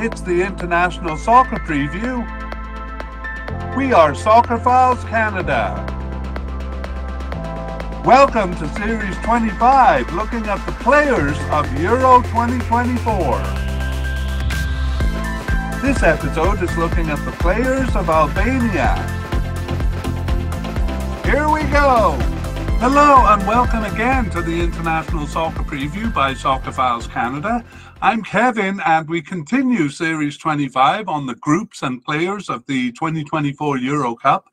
It's the International Soccer Preview. We are Soccerphiles Canada. Welcome to Series 25, looking at the players of Euro 2024. This episode is looking at the players of Albania. Here we go! Hello and welcome again to the International Soccer Preview by Soccerphiles Canada. I'm Kevin and we continue Series 25 on the groups and players of the 2024 Euro Cup.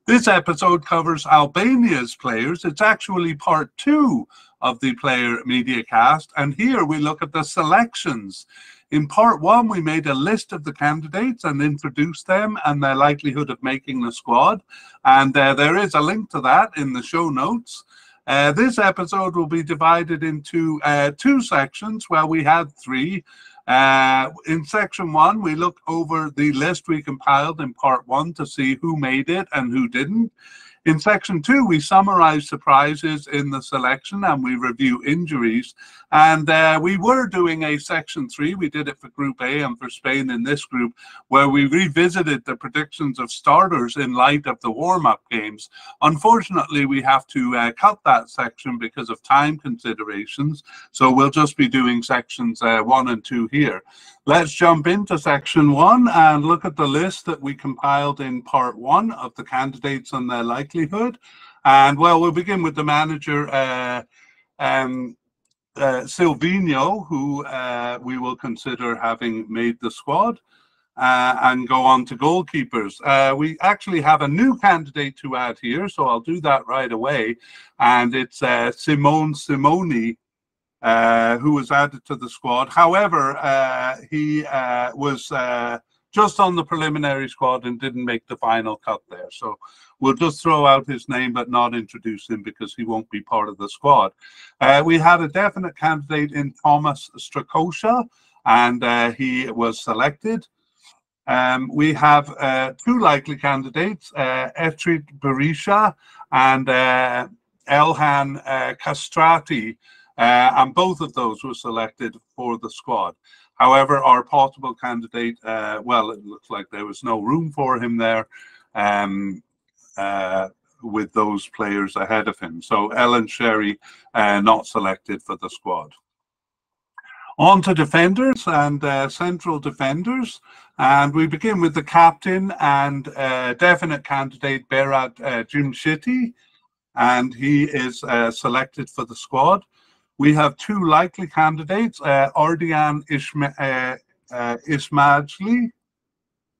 This episode covers Albania's players. It's actually part 2 of the player media cast, and here we look at the selections. In part 1, we made a list of the candidates and introduced them and their likelihood of making the squad. And there is a link to that in the show notes. This episode will be divided into 2 sections. Well, we had 3. In section 1, we look over the list we compiled in part 1 to see who made it and who didn't. In section 2, we summarize surprises in the selection and we review injuries. And we were doing a section 3. We did it for Group A and for Spain in this group, where we revisited the predictions of starters in light of the warm-up games. Unfortunately, we have to cut that section because of time considerations. So we'll just be doing sections 1 and 2 here. Let's jump into section 1 and look at the list that we compiled in part 1 of the candidates and their likelihood. And well, we'll begin with the manager, Silvinho, who we will consider having made the squad, and go on to goalkeepers. We actually have a new candidate to add here, so I'll do that right away. And it's Simone Simoni, who was added to the squad. However, he was just on the preliminary squad and didn't make the final cut there. So we'll just throw out his name but not introduce him because he won't be part of the squad. We had a definite candidate in Thomas Strakosha, and he was selected. We have 2 likely candidates, Etrit Berisha and Elhan Kastrati, and both of those were selected for the squad. However, our possible candidate, well, it looks like there was no room for him there with those players ahead of him. So Ellen Sherry not selected for the squad. On to defenders and central defenders. And we begin with the captain and definite candidate, Berat Jimshiti, and he is selected for the squad. We have 2 likely candidates, Ardian Ismaili.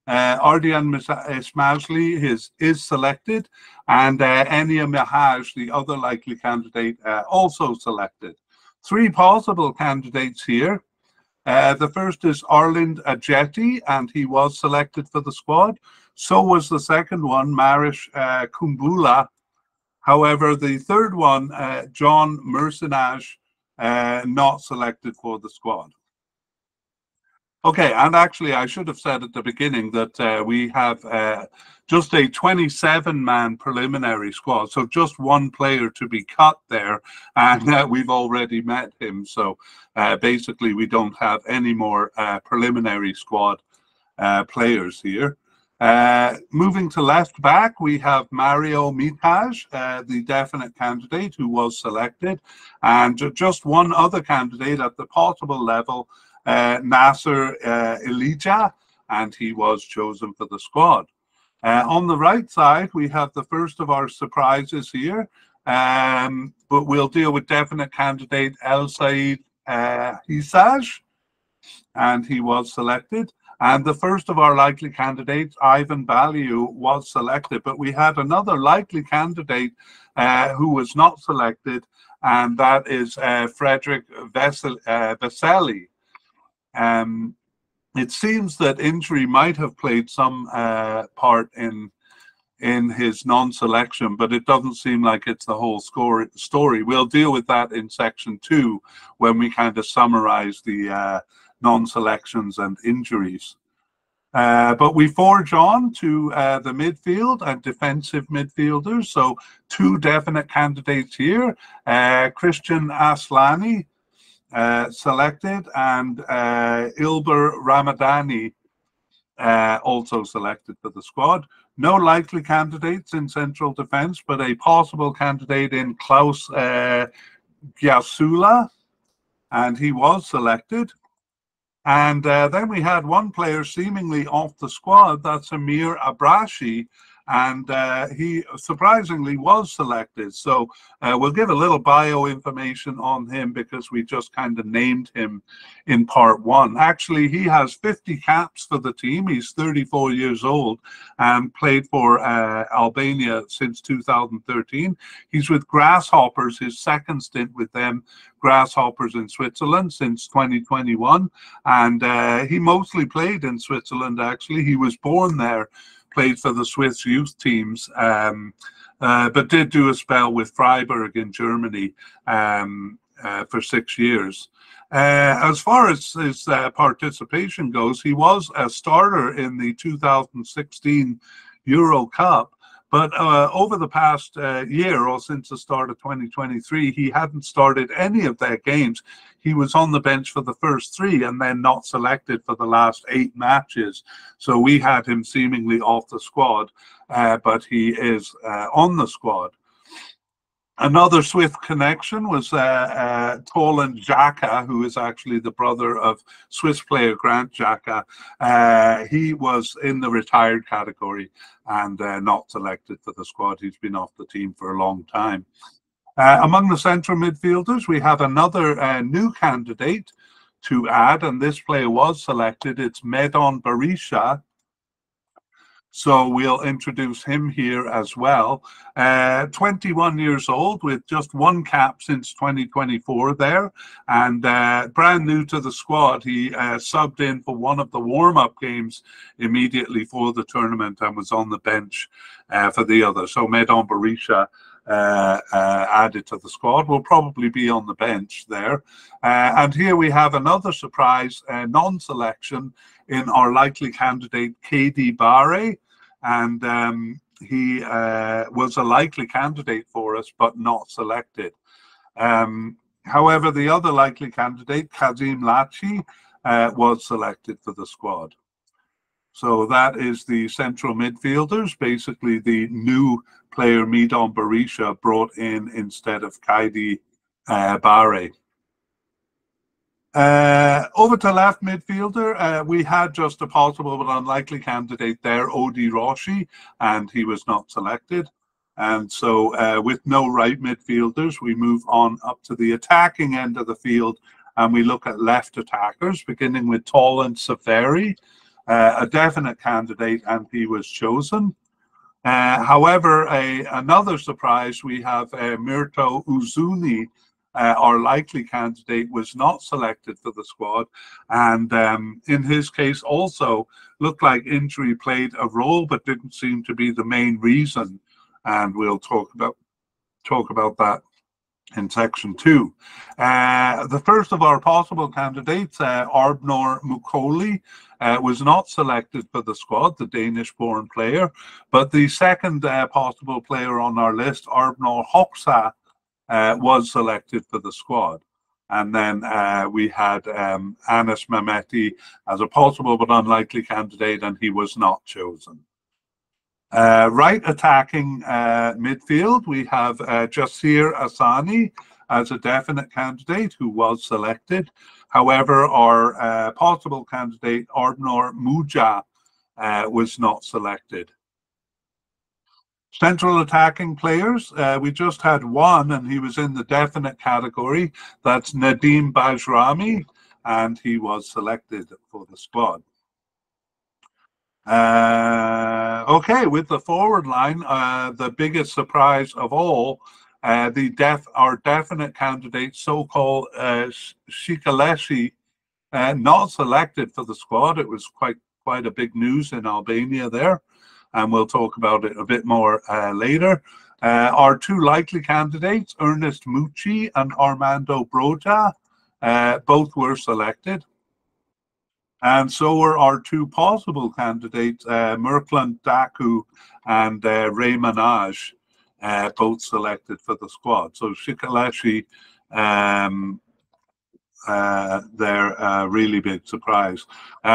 Ardian Ismaili is selected, and Enia Mihaj, the other likely candidate, also selected. 3 possible candidates here. The first is Arlind Ajeti, and he was selected for the squad. So was the second one, Marish Kumbula. However, the third one, John Mercenage, not selected for the squad. Okay, and actually I should have said at the beginning that we have just a 27-man preliminary squad, so just 1 player to be cut there, and we've already met him. So basically we don't have any more preliminary squad players here. Moving to left back, we have Mario Mitaj, the definite candidate who was selected, and just 1 other candidate at the possible level, Nasser Elijah, and he was chosen for the squad. On the right side, we have the first of our surprises here, but we'll deal with definite candidate El Said Hisaj, and he was selected. And the first of our likely candidates, Ivan Baliu, was selected. But we had another likely candidate who was not selected, and that is Frederick Vesely. It seems that injury might have played some part in his non-selection, but it doesn't seem like it's the whole story. We'll deal with that in section 2 when we kind of summarize the non-selections and injuries. But we forge on to the midfield and defensive midfielders. So 2 definite candidates here, Christian Aslani selected, and Ilber Ramadani also selected for the squad. No likely candidates in central defence, but a possible candidate in Klaus Gyasula, and he was selected. And then we had one player seemingly off the squad, that's Amir Abrashi, and he surprisingly was selected. So we'll give a little bio information on him because we just kind of named him in part one. Actually, he has 50 caps for the team. He's 34 years old and played for Albania since 2013. He's with Grasshoppers, his second stint with them, Grasshoppers in Switzerland since 2021. And he mostly played in Switzerland, actually. He was born there, played for the Swiss youth teams, but did do a spell with Freiburg in Germany for 6 years. As far as his participation goes, he was a starter in the 2016 Euro Cup, but over the past year, or since the start of 2023, he hadn't started any of their games. He was on the bench for the first 3 and then not selected for the last 8 matches. So we had him seemingly off the squad, but he is on the squad. Another Swift connection was Toland Xhaka, who is actually the brother of Swiss player Grant Xhaka. He was in the retired category and not selected for the squad. He's been off the team for a long time. Among the central midfielders, we have another new candidate to add, and this player was selected. It's Medon Berisha. So we'll introduce him here as well. 21 years old with just 1 cap since 2024 there, and brand new to the squad. He subbed in for one of the warm-up games immediately for the tournament and was on the bench for the other. So Medon Berisha added to the squad, will probably be on the bench there. And here we have another surprise non-selection in our likely candidate, KD Bare. And he was a likely candidate for us, but not selected. However, the other likely candidate, Kazim Lachi, was selected for the squad. So that is the central midfielders, basically the new player Medon Berisha brought in instead of KD Bare. Over to left midfielder, we had just a possible but unlikely candidate there, Odi Roshi, and he was not selected. And so with no right midfielders, we move on up to the attacking end of the field, and we look at left attackers, beginning with Toland Safari, a definite candidate, and he was chosen. However, another surprise, we have Mirto Uzuni. Our likely candidate was not selected for the squad, and in his case also looked like injury played a role but didn't seem to be the main reason, and we'll talk about that in section 2. The first of our possible candidates, Arbnor Mukoli, was not selected for the squad, the Danish-born player, but the second possible player on our list, Arbnor Hoxha, was selected for the squad. And then we had Anis Mehmeti as a possible but unlikely candidate, and he was not chosen. Right attacking midfield, we have Jasir Asani as a definite candidate who was selected. However, our possible candidate, Ardnor Muja, was not selected. Central attacking players, we just had one, and he was in the definite category. That's Nadim Bajrami, and he was selected for the squad. Okay, with the forward line, the biggest surprise of all, our definite candidate, so-called Shikaleshi, not selected for the squad. It was quite a big news in Albania there, and we'll talk about it a bit more later. Our two likely candidates, Ernest Mucci and Armando Broja, both were selected. And so were our two possible candidates, Merkland Daku and Ray Manaj, both selected for the squad. So Shikaleshi their really big surprise.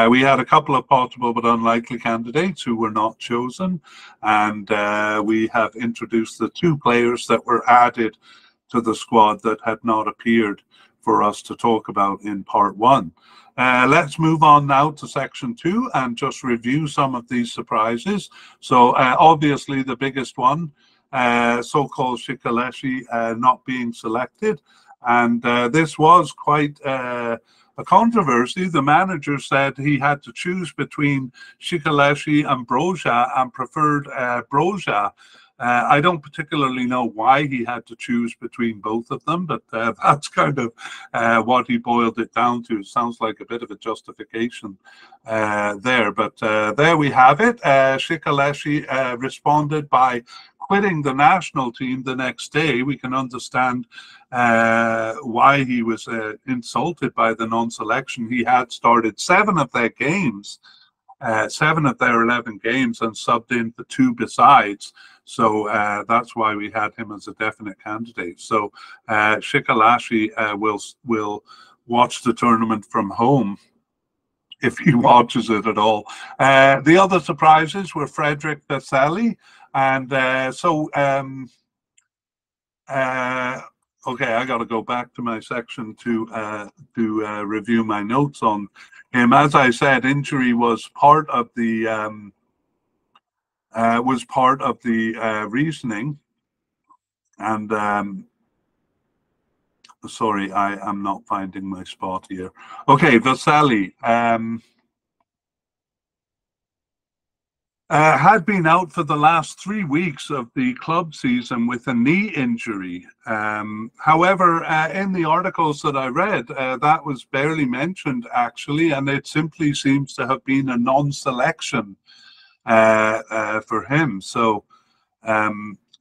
We had a couple of possible but unlikely candidates who were not chosen, and we have introduced the 2 players that were added to the squad that had not appeared for us to talk about in part 1. Let's move on now to section 2 and just review some of these surprises. So obviously the biggest one, so-called Shikaleshi not being selected. And this was quite a controversy. The manager said he had to choose between Shikaleshi and Broja and preferred Broja. I don't particularly know why he had to choose between both of them, but that's kind of what he boiled it down to. Sounds like a bit of a justification there, but there we have it. Shikaleshi responded by quitting the national team the next day. We can understand why he was insulted by the non-selection. He had started 7 of their games, 7 of their 11 games, and subbed in for 2 besides. So that's why we had him as a definite candidate. So Shikaleshi will watch the tournament from home, if he watches it at all. The other surprises were Frederick Vesely, and okay, I got to go back to my section to review my notes on him. As I said, injury was part of the reasoning, and sorry, I am not finding my spot here. Okay, Vesely had been out for the last 3 weeks of the club season with a knee injury. However, in the articles that I read, that was barely mentioned actually, and it simply seems to have been a non-selection for him. So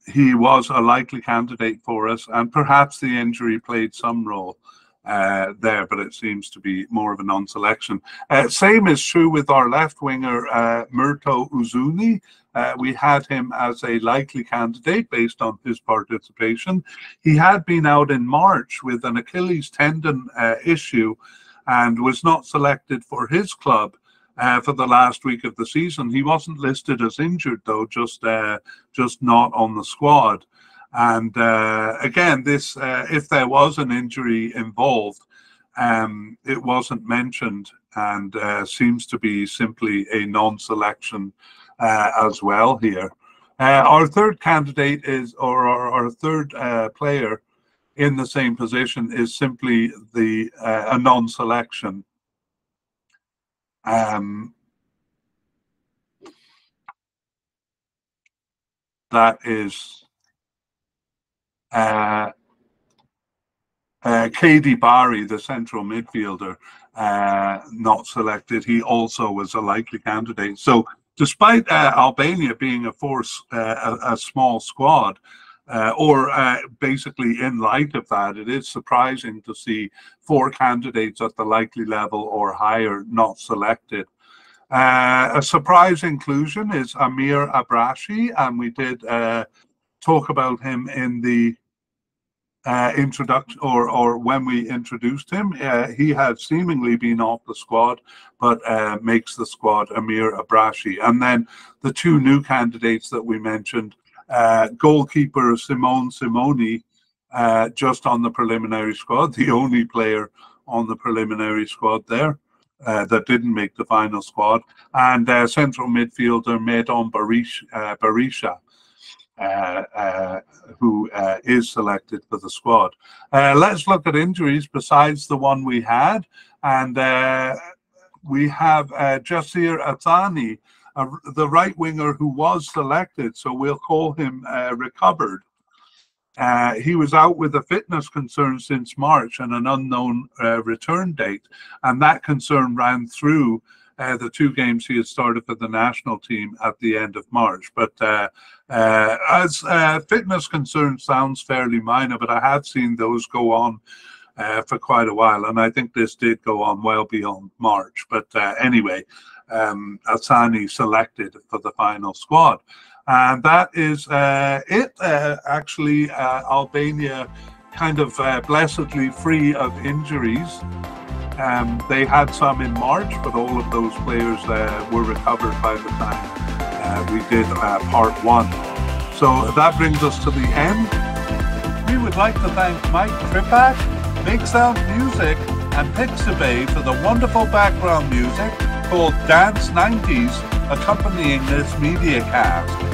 he was a likely candidate for us, and perhaps the injury played some role there, but it seems to be more of a non-selection. Same is true with our left winger, Murto Uzuni. We had him as a likely candidate based on his participation. He had been out in March with an Achilles tendon issue and was not selected for his club for the last week of the season. He wasn't listed as injured though, just not on the squad. And again, this if there was an injury involved, it wasn't mentioned, and seems to be simply a non-selection as well here. Our third candidate is, or our third player in the same position, is simply a non-selection. That is KD Barry, the central midfielder, not selected. He also was a likely candidate. So despite Albania being a small squad, basically in light of that, it is surprising to see 4 candidates at the likely level or higher not selected. A surprise inclusion is Amir Abrashi, and we did talk about him in the introduction, or when we introduced him. He had seemingly been off the squad, but makes the squad Amir Abrashi. And then the 2 new candidates that we mentioned, goalkeeper Simone Simoni, just on the preliminary squad, the only player on the preliminary squad there that didn't make the final squad, and central midfielder Medon Barisha, who is selected for the squad. Let's look at injuries besides the one we had, and we have Jasir Atani, the right winger who was selected, so we'll call him recovered. He was out with a fitness concern since March and an unknown return date, and that concern ran through the 2 games he had started for the national team at the end of March. But as fitness concern sounds fairly minor, but I have seen those go on for quite a while, and I think this did go on well beyond March. But anyway, Atani selected for the final squad. And that is it. Actually, Albania kind of blessedly free of injuries. They had some in March, but all of those players were recovered by the time we did part 1. So that brings us to the end. We would like to thank Mike Tripak, Big Sound Music, and Pixabay for the wonderful background music called Dance 90s accompanying this media cast.